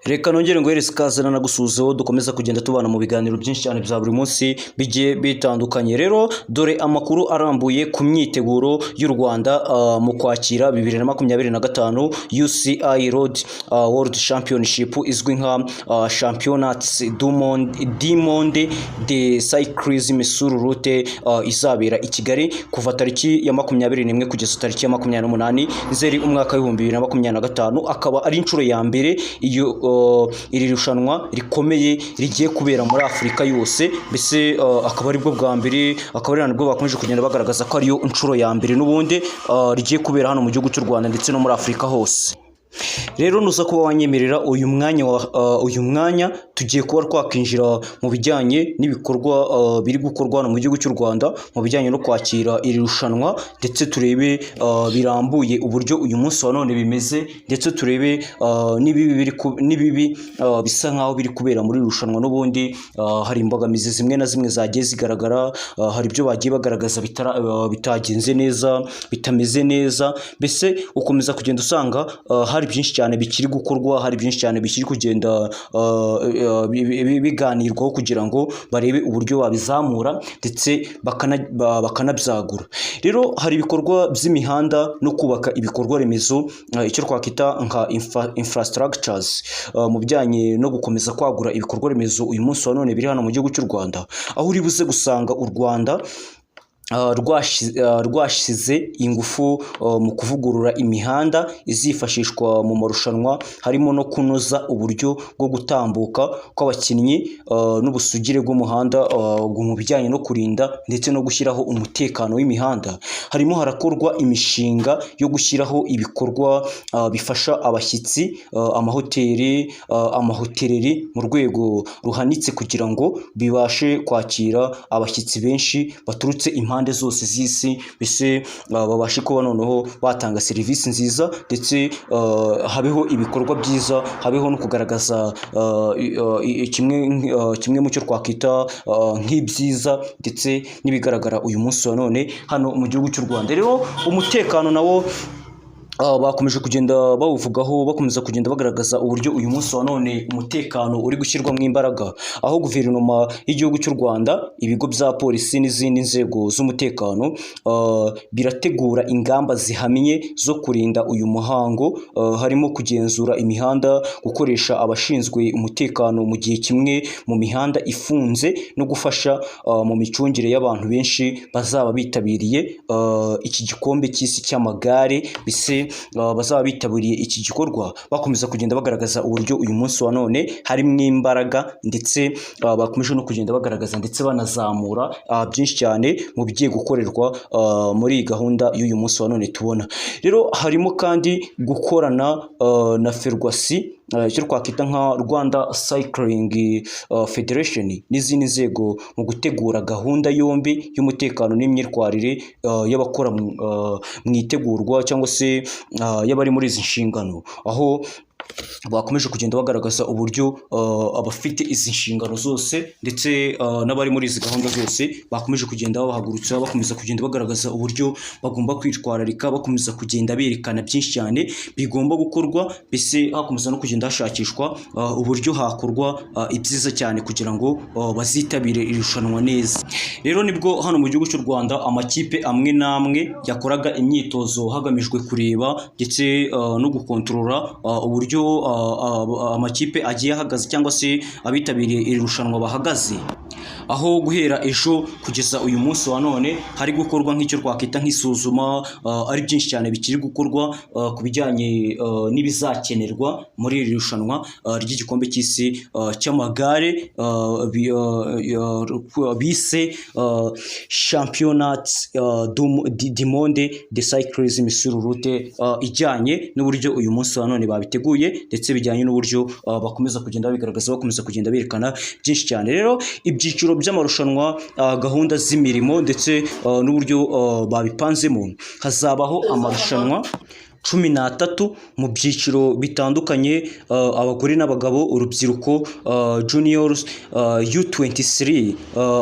Reka nongere nguhereze ikaze nanagusuzeho dukomeza kugenda tubana mu biganiro byinshi cyane bya buri munsi bigiye bitandukanye. Rero dore amakuru arambuye ku myiteguro y'u Rwanda mu kwakira 2025 UCI Road World Championship izwi nka Championnats du Monde de Cyclisme sur route izabera i Kigali kuva tariki ya 21 kugeza tariki ya 28 Nzeri umwaka wa 2025. Akaba ari inshuro ya mbere iyo iri rushanwa rikomeye rigiye kubera muri Afurika yose, mbese akaba ari bwo bwa mbere, akaba ari nabwo bakomeje kugenda bagaragaza ko ariyo inshuro ya mbere n'ubundi rigiye kubera hano mu gihugu cy'u Rwanda ndetse no muri Afurika hose. Rero nuza kuba wanyemerera uyu mwanya tugiye kuba twakinjira mu bijyanye n'ibikorwa biri gukorwa hano mu gihugu cy'u Rwanda mu bijyanye no kwakira iri rushanwa, ndetse turebe birambuye uburyo uyu munsi wa none bimeze, ndetse turebe n'ibibi bisa nkaho biri kubera muri rushanwa. N'ubundi hari imbogamizi zimwe na zimwe zagiye zigaragara, hari ibyo bagiye bagaragaza bitagenze neza, bitameze neza, mbese ukomeza kugenda usanga hari byinshi cyane bikiri gukorwa, hari byinshi cyane bikiri kugenda biganirwaho kugira ngo barebe uburyo babizamura ndetse bakanabyagura. Rero hari ibikorwa by'imihanda no kubaka ibikorwa remezo, icyo twakwita nka infrastructures, mu bijyanye no gukomeza kwagura ibikorwa remezo uyu munsi wa none biri hano mu gihugu cy'u Rwanda, aho uri buze gusanga u Rwanda rwashyize ingufu mu kuvugurura imihanda izifashishwa mu marushanwa, harimo no kunoza uburyo bwo gutambuka kw'abakinnyi n'ubusugire bw'umuhanda mu bijyanye no kurinda ndetse no gushyiraho umutekano w'imihanda. Harimo harakorwa imishinga yo gushyiraho ibikorwa bifasha abashyitsi, amahoteleri mu rwego ruhanitse kugira ngo bibashe kwakira abashyitsi benshi baturutse impande zose z'isi, mbese babashe kuba noneho batanga serivisi nziza, ndetse habeho ibikorwa byiza, habeho no kugaragaza kimwe mu cyo twakwita nk'ibyiza ndetse n'ibigaragara uyu munsi wa none hano mu gihugu cy'u Rwanda. Rero umutekano nawo bakomeje kugenda bawuvugaho, bakomeza kugenda bagaragaza uburyo uyu munsi wa none umutekano uri gushyirwamo imbaraga, aho guverinoma y'igihugu cy'u Rwanda, ibigo bya polisi n'izindi nzego z'umutekano birategura ingamba zihamye zo kurinda uyu muhango, harimo kugenzura imihanda, gukoresha abashinzwe umutekano mu gihe kimwe mu mihanda ifunze, no gufasha mu micungire y'abantu benshi bazaba bitabiriye iki gikombe cy'isi cy'amagare, bise bazaba bitabiriye iki gikorwa. Bakomeza kugenda bagaragaza uburyo uyu munsi wa none harimo imbaraga, ndetse bakomeje no kugenda bagaragaza ndetse banazamura byinshi cyane mu bigiye gukorerwa muri iyi gahunda y'uyu munsi wa none tubona. Rero harimo kandi gukorana na Ferwacy, icyo twakwita nka Rwanda Cycling Federation n'izindi nzego mu gutegura gahunda yombi y'umutekano n'imyitwarire y'abakora mu itegurwa cyangwa se y'abari muri izi nshingano, aho bakomeje kugenda bagaragaza uburyo abafite izi nshingano zose ndetse n'abari muri izi gahunda zose bakomeje kugenda babahagurutsa, bakomeza kugenda bagaragaza uburyo bagomba kwitwararika, bakomeza kugenda berekana byinshi cyane bigomba gukorwa, mbese hakomeza no kugenda hashakishwa uburyo hakorwa ibyiza cyane kugira ngo bazitabire irushanwa neza. Rero nibwo hano mu gihugu cy'u Rwanda amakipe amwe n'amwe yakoraga imyitozo hagamijwe kureba ndetse no gukontorora uburyo amakipe agiye ahagaze cyangwa se abitabiriye iri rushanwa bahagaze, aho guhera ejo kugeza uyu munsi wa none hari gukorwa nk'icyo twakwita nk'isuzuma, ari byinshi cyane bikiri gukorwa ku bijyanye n'ibizakenerwa muri iri rushanwa ry'igikombe cy'isi cy'amagare bise Championnats du Monde de Cyclisme sur route, ijyanye n'uburyo uyu munsi wa none babiteguye ndetse bijyanye n'uburyo bakomeza kugenda bigaragaza, bakomeza kugenda berekana byinshi cyane. Rero ibyiciro by'amarushanwa, gahunda z'imirimo ndetse n'uburyo babipanzemo, hazabaho amarushanwa 13 mu byiciro bitandukanye, abagore n'abagabo, urubyiruko, juniors, U23,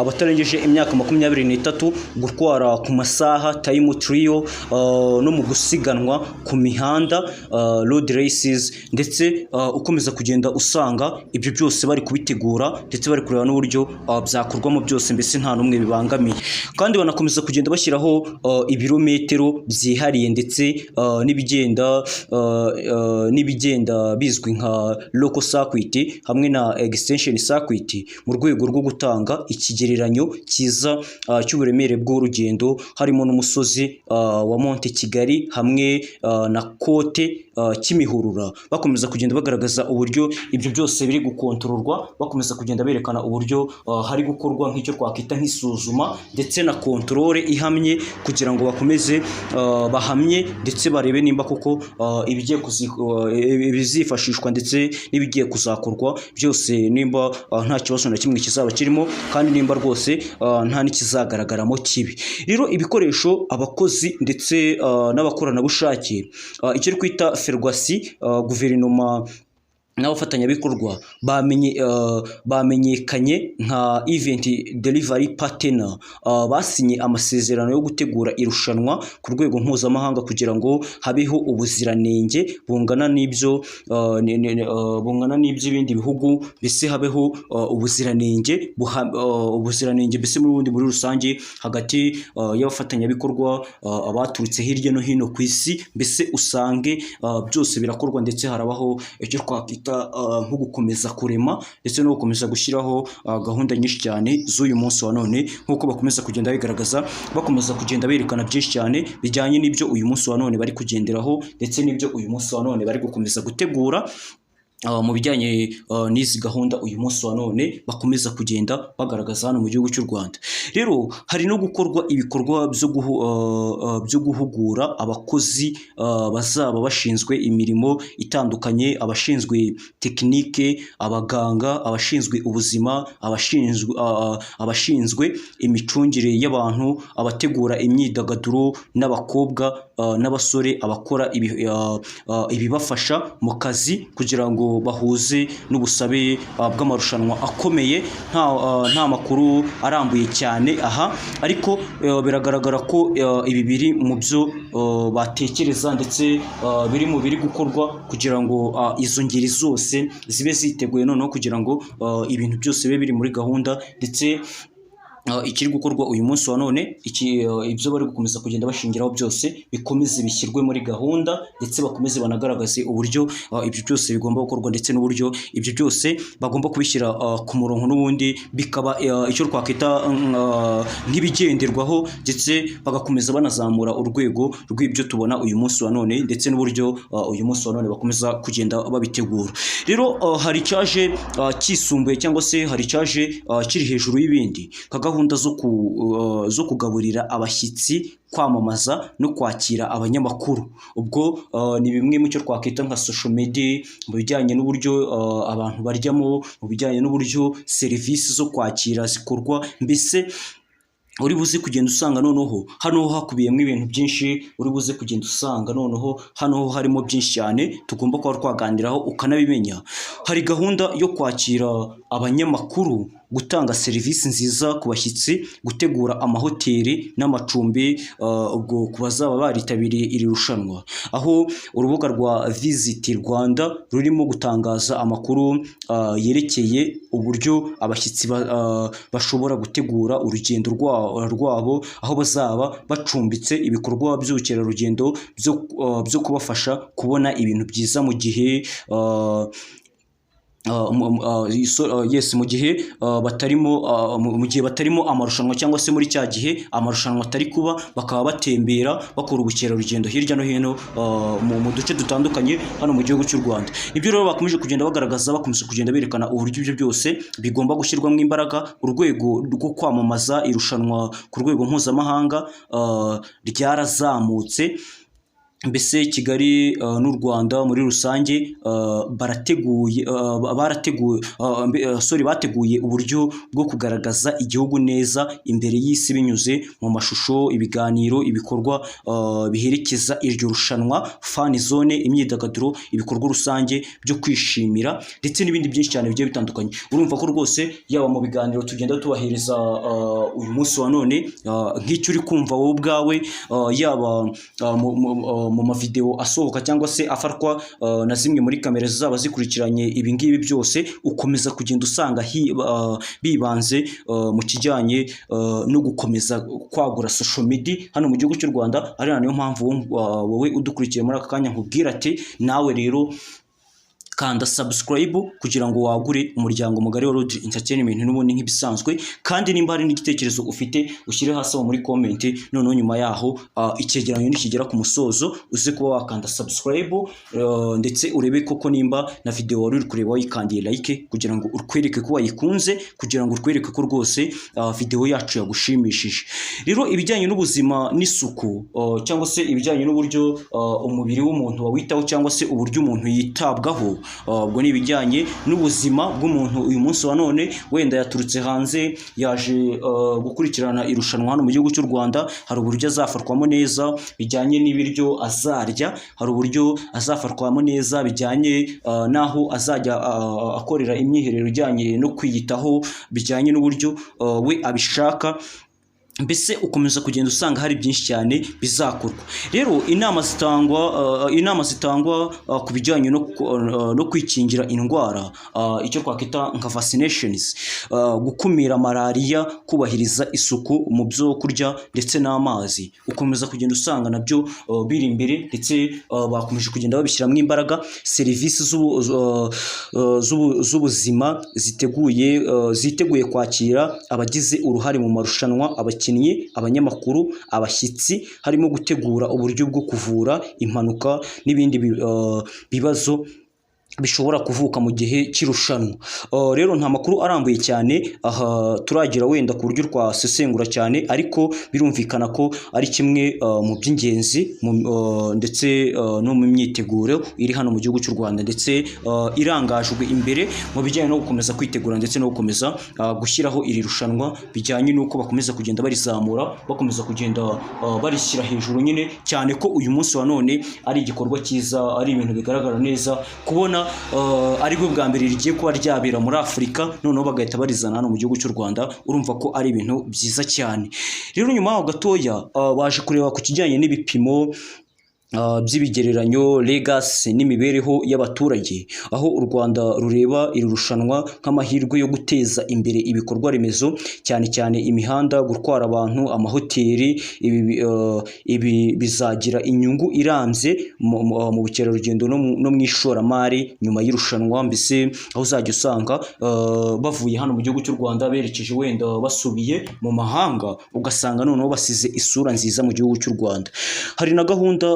abatarengeje imyaka 23, gutwara ku masaha, time trial, no mu gusiganwa ku mihanda, road races, ndetse ukomeza kugenda usanga ibyo byose bari kubitegura ndetse bari kureba n'uburyo byakorwamo byose, mbese nta n'umwe bibangamiye. Kandi banakomeza kugenda bashyiraho ibirometero byihariye ndetse n'ibigenda bizwi nka local circuit hamwe na extension circuit, mu rwego rwo gutanga ikigereranyo cyiza cy'uburemere bw'urugendo, harimo n'umusozi wa Monte Kigali hamwe na Kote Kimihurura. Bakomeza kugenda bagaragaza uburyo ibyo byose biri gukontororwa, bakomeza kugenda berekana uburyo hari gukorwa nk'icyo twakita nk'isuzuma ndetse na kontrole ihamye, kugira ngo bakomeze bahamye ndetse barebe nimba koko ibizifashishwa ndetse n'ibigiye kuzakorwa byose nimba nta kibazo na kimwe kizaba kirimo, kandi nimba rwose nta n'ikizagaragaramo kibi. Rero ibikoresho, abakozi ndetse n'abakoranabushake, icyo twita ferwasi, guverinoma n'abafatanyabikorwa bamenyekanye nka event delivery partner, basinye amasezerano yo gutegura irushanwa ku rwego mpuzamahanga kugira ngo habeho ubuziranenge bungana n'iby'ibindi bihugu, mbese habeho ubuziranenge mbese muri rusange hagati y'abafatanyabikorwa abaturutse hirya no hino ku isi, mbese usange byose birakorwa ndetse harabaho icyo twakita nko gukomeza kurema ndetse no gukomeza gushyiraho gahunda nyinshi cyane z'uyu munsi wa none, nk'uko bakomeza kugenda bigaragaza, bakomeza kugenda berekana byinshi cyane bijyanye n'ibyo uyu munsi wa none bari kugenderaho ndetse n'ibyo uyu munsi wa none bari gukomeza gutegura mu bijyanye n'izi gahunda uyu munsi wa none bakomeza kugenda bagaragaza hano mu gihugu cy'u Rwanda. Rero hari no gukorwa ibikorwa byo guhugura abakozi bazaba bashinzwe imirimo itandukanye, abashinzwe tekinike, abaganga, abashinzwe ubuzima, abashinzwe imicungire y'abantu, abategura imyidagaduro, n'abakobwa n'abasore, abakora ibibafasha mu kazi kugira ngo bahuze n'ubusabe bw'amarushanwa akomeye. Nta makuru arambuye cyane aha, ariko biragaragara ko ibi biri mu byo batekereza ndetse biri gukorwa kugira ngo izo ngeri zose zibe ziteguye noneho kugira ngo ibintu byose bibe biri muri gahunda, ndetse ikiri gukorwa uyu munsi wa none, ibyo bari gukomeza kugenda bashingiraho byose bikomeze bishyirwe muri gahunda, ndetse bakomeze banagaragaze uburyo ibyo byose bigomba gukorwa ndetse n'uburyo ibyo byose bagomba kubishyira ku murongo, n'ubundi bikaba icyo twakwita nk'ibigenderwaho, ndetse bagakomeza banazamura urwego rw'ibyo tubona uyu munsi wa none, ndetse n'uburyo uyu munsi wa none bakomeza kugenda babitegura. Rero hari icyaje kisumbuye cyangwa se hari icyaje kiri hejuru y'ibindi, gahunda zo kugaburira abashyitsi, kwamamaza no kwakira abanyamakuru. Ubwo ni bimwe mu cyo twakwita nka social media, mu bijyanye n'uburyo abantu baryamo, mu bijyanye n'uburyo serivisi zo kwakira zikorwa, mbese uri buze kugenda usanga noneho hano hakubiyemo ibintu byinshi, uri buze kugenda usanga noneho hano harimo byinshi cyane tugomba kuba twaganiraho ukanabimenya. Hari gahunda yo kwakira abanyamakuru, gutanga serivisi nziza ku bashyitsi, gutegura amahoteli n'amacumbi ubwo ku bazaba baritabiriye iri rushanwa, aho urubuga rwa Visit Rwanda rurimo gutangaza amakuru yerekeye uburyo abashyitsi bashobora gutegura urugendo rwabo, aho bazaba bacumbitse, ibikorwa by'ubukerarugendo byo kubafasha kubona ibintu byiza mu gihe mu gihe batarimo amarushanwa, cyangwa se muri cya gihe amarushanwa atari kuba, bakaba batembera bakora ubukerarugendo hirya no hino mu duce dutandukanye hano mu gihugu cy'u Rwanda. Ibyo rero bakomeje kugenda bagaragaza, bakomeje kugenda berekana uburyo ibyo byose bigomba gushyirwamo imbaraga. Urwego rwo kwamamaza irushanwa ku rwego mpuzamahanga ryarazamutse, mbese Kigali n'u Rwanda muri rusange bateguye uburyo bwo kugaragaza igihugu neza imbere y'isi binyuze mu mashusho, ibiganiro, ibikorwa biherekeza iryo rushanwa, fan zone, imyidagaduro, ibikorwa rusange byo kwishimira ndetse n'ibindi byinshi cyane bigiye bitandukanye. Urumva ko rwose yaba mu biganiro tugenda tubahereza uyu munsi wa none, nk'icyo uri kumva wowe ubwawe, yaba mu mavideo asohoka cyangwa se afatwa na zimwe muri kamera zaba zikurikiranye ibi ngibi byose, ukomeza kugenda usanga bibanze mu kijyanye no gukomeza kwagura social media hano mu gihugu cy'u Rwanda. Ari nayo mpamvu wowe udukurikiye muri aka kanya nkubwira ati nawe rero kanda subscribe kugira ngo wagure umuryango mugari wa Road Entertainment n'ubundi nk'ibisanzwe, kandi nimba hari n'igitekerezo ufite ushyire hasi muri comment, noneho nyuma yaho icyegeranyo nikigera ku musozo uze kuba wakanda subscribe, ndetse urebe koko nimba na video wari uri kureba wayikandiye like kugira ngo urwereke ko wayikunze, kugira ngo urwereke ko rwose video yacu yagushimishije. Rero ibijyanye n'ubuzima n'isuku cyangwa se ibijyanye n'uburyo umubiri w'umuntu wawitaho cyangwa se uburyo umuntu yitabwaho, ubwo ni ibijyanye n'ubuzima bw'umuntu uyu munsi wa none. Wenda yaturutse hanze yaje gukurikirana irushanwa hano mu gihugu cy'u Rwanda, hari uburyo azafatwamo neza bijyanye n'ibiryo azarya, hari uburyo azafatwamo neza bijyanye n'aho azajya akorera imyiherero ijyanye no kwiyitaho bijyanye n'uburyo we abishaka. Mbese ukomeza kugenda usanga hari byinshi cyane bizakorwa. Rero inama zitangwa ku bijyanye no kwikingira indwara, icyo twakwita nka vaccinations, gukumira malaria, kubahiriza isuku mu byo kurya ndetse n'amazi, ukomeza kugenda usanga nabyo biri imbere, ndetse bakomeje kugenda babishyiramo imbaraga. Serivisi z'ubuzima ziteguye kwakira abagize uruhare mu marushanwa, abakinnyi, abanyamakuru, abashyitsi, harimo gutegura uburyo bwo kuvura impanuka n'ibindi bibazo bishobora kuvuka mu gihe cy'irushanwa. Rero nta makuru arambuye cyane aha turagira wenda ku buryo twasesengura cyane, ariko birumvikana ko ari kimwe mu by'ingenzi ndetse no mu myiteguro iri hano mu gihugu cy'u Rwanda, ndetse irangajwe imbere mu bijyanye no gukomeza kwitegura ndetse no gukomeza gushyiraho iri rushanwa, bijyanye n'uko bakomeza kugenda barizamura, bakomeza kugenda barishyira hejuru nyine, cyane ko uyu munsi wa none ari igikorwa cyiza, ari ibintu bigaragara neza kubona ari bwo bwa mbere rigiye kuba ryabera muri Afurika, noneho bagahita barizana hano mu gihugu cy'u Rwanda. Urumva ko ari ibintu byiza cyane. Rero nyuma yaho gatoya baje kureba ku kijyanye n'ibipimo by'ibigereranyo, legacy n'imibereho y'abaturage, aho u Rwanda rureba iri rushanwa nk'amahirwe yo guteza imbere ibikorwa remezo, cyane cyane imihanda, gutwara abantu, amahoteli. Ibi bizagira inyungu irambye mu bukerarugendo no mu ishoramari nyuma y'irushanwa. Mbese aho uzajya usanga bavuye hano mu gihugu cy'u Rwanda berekeje wenda basubiye mu mahanga, ugasanga noneho basize isura nziza mu gihugu cy'u Rwanda. Hari na gahunda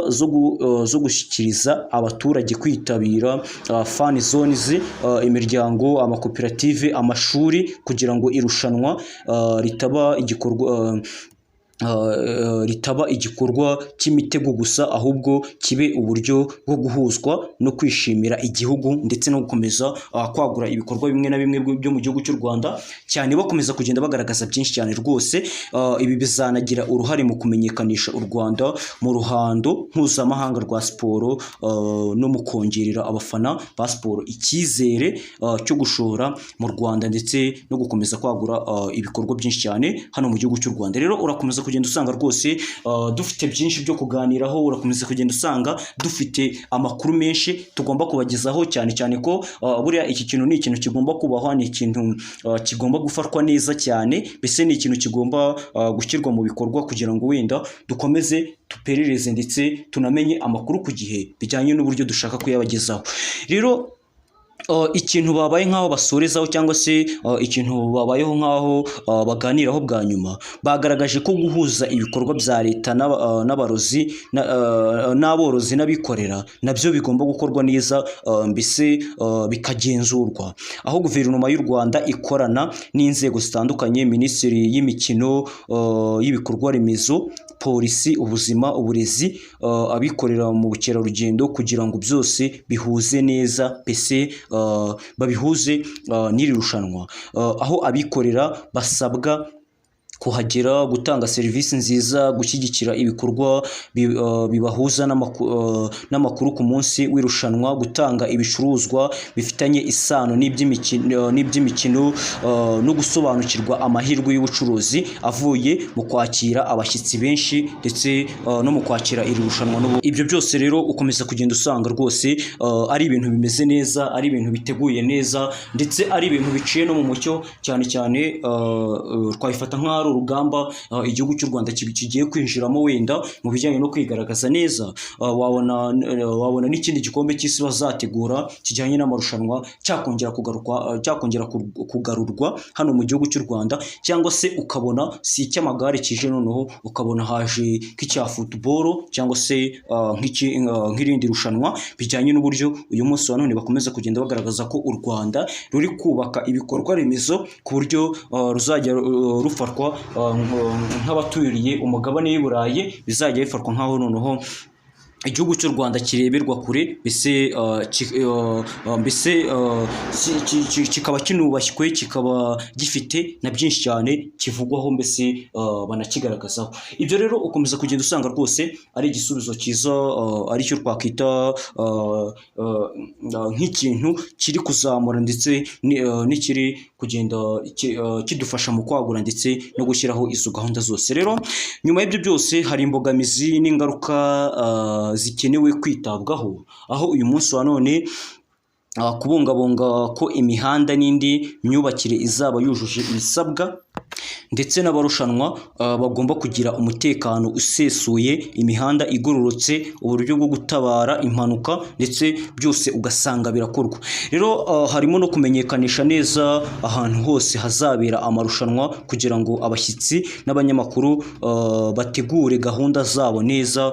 zo gushyikiriza abaturage kwitabira fan zones, imiryango, amakoperative, amashuri, kugira ngo irushanwa ritaba igikorwa cy'imitego gusa, ahubwo kibe uburyo bwo guhuzwa no kwishimira igihugu ndetse no gukomeza kwagura ibikorwa bimwe na bimwe byo mu gihugu cy'u Rwanda, cyane bakomeza kugenda bagaragaza byinshi cyane rwose. Ibi bizanagira uruhare mu kumenyekanisha u Rwanda mu ruhando mpuzamahanga rwa siporo, no mu kongerera abafana ba siporo icyizere cyo gushora mu Rwanda ndetse no gukomeza kwagura ibikorwa byinshi cyane hano mu gihugu cy'u Rwanda. Rero urakomeza kugenda usanga rwose dufite byinshi byo kuganiraho, urakomeza kugenda usanga dufite amakuru menshi tugomba kubagezaho, cyane cyane ko buriya iki kintu ni ikintu kigomba kubahwa, ni ikintu kigomba gufatwa neza cyane, mbese ni ikintu kigomba gushyirwa mu bikorwa kugira ngo wenda dukomeze tuperereze ndetse tunamenye amakuru ku gihe bijyanye n'uburyo dushaka kuyabagezaho. Rero ikintu babaye nk'aho basorezaho cyangwa se ikintu babayeho nk'aho baganiraho bwa nyuma, bagaragaje ko guhuza ibikorwa bya leta n'aborozi n'aborozi n'abikorera nabyo bigomba gukorwa neza, mbese bikagenzurwa, aho guverinoma y'u Rwanda ikorana n'inzego zitandukanye, minisiteri y'imikino, y'ibikorwa remezo, polisi, ubuzima, uburezi, abikorera mu bukerarugendo, kugira ngo byose bihuze neza, mbese babihuze n'iri rushanwa, aho abikorera basabwa kuhagera, gutanga serivisi nziza, gushyigikira ibikorwa bibahuza n'amakuru ku munsi w'irushanwa, gutanga ibicuruzwa bifitanye isano n'iby'imikino, no gusobanukirwa amahirwe y'ubucuruzi avuye mu kwakira abashyitsi benshi ndetse no mu kwakira iri rushanwa. Ibyo byose rero ukomeza kugenda usanga rwose ari ibintu bimeze neza, ari ibintu biteguye neza, ndetse ari ibintu biciye no mu mucyo, cyane cyane twabifata nk'aho ari urugamba igihugu cy'u Rwanda kigiye kwinjiramo, wenda mu bijyanye no kwigaragaza neza. Wabona n'ikindi gikombe cy'isi bazategura kijyanye n'amarushanwa cyakongera kugarurwa hano mu gihugu cy'u Rwanda, cyangwa se ukabona si icy'amagare kije, noneho ukabona haje nk'icya football cyangwa se nk'irindi rushanwa bijyanye n'uburyo uyu munsi wa none bakomeza kugenda bagaragaza ko u Rwanda ruri kubaka ibikorwa remezo ku buryo ruzajya rufatwa nk'abaturiye umugabane w'i Burayi, bizajya bifatwa nk'aho noneho igihugu cy'u Rwanda kireberwa kure, kikaba kinubashywe, kikaba gifite na byinshi cyane kivugwaho, mbese banakigaragazaho. Ibyo rero ukomeza kugenda usanga rwose ari igisubizo cyiza, aricyo twakwita nk'ikintu kiri kuzamura ndetse n'ikiri kugenda kidufasha mu kwagura ndetse no gushyiraho izo gahunda zose. Rero nyuma y'ibyo byose hari imbogamizi n'ingaruka zikenewe kwitabwaho, aho uyu munsi wa none kubungabunga ko imihanda n'indi myubakire izaba yujuje ibisabwa, ndetse n'abarushanwa bagomba kugira umutekano usesuye, imihanda igororotse, uburyo bwo gutabara impanuka, ndetse byose ugasanga birakorwa. Rero harimo no kumenyekanisha neza ahantu hose hazabera amarushanwa, kugira ngo abashyitsi n'abanyamakuru bategure gahunda zabo neza,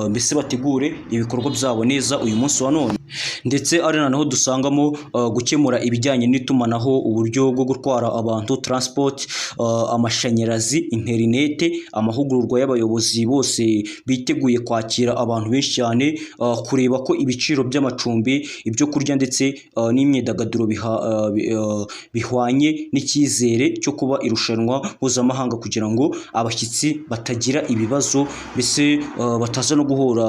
mbese bategure ibikorwa byabo neza uyu munsi wa none. Ndetse ari naho dusangamo gukemura ibijyanye n'itumanaho, uburyo bwo gutwara abantu, transport, amashanyarazi, interinete, amahugurwa y'abayobozi bose biteguye kwakira abantu benshi cyane, kureba ko ibiciro by'amacumbi, ibyo kurya ndetse n'imyidagaduro bihwanye n'icyizere cyo kuba irushanwa mpuzamahanga, kugira ngo abashyitsi batagira ibibazo, mbese bataza no guhura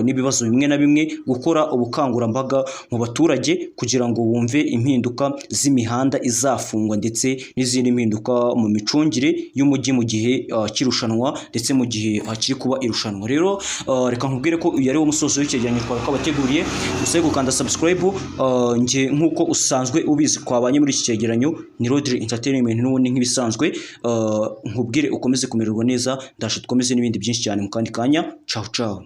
n'ibibazo bimwe na bimwe, gukora ubukangurambaga mu baturage kugira ngo bumve impinduka z'imihanda izafungwa ndetse n'izindi mpinduka mu micungire y'umujyi mu gihe cy'irushanwa, ndetse mu gihe kiri kuba irushanwa. Rero reka nkubwire ko uyu ari wo musozo w'icyegeranyo twari twabateguriye. Gusa gukanda subscribe, nge nk'uko usanzwe ubizi twabanye muri iki cyegeranyo, ni Rodri Entertainment n'ubundi nk'ibisanzwe. Nkubwire ukomeze kumererwa neza, ndashe dukomeze n'ibindi byinshi cyane mu kandi kanya. Ciao ciao.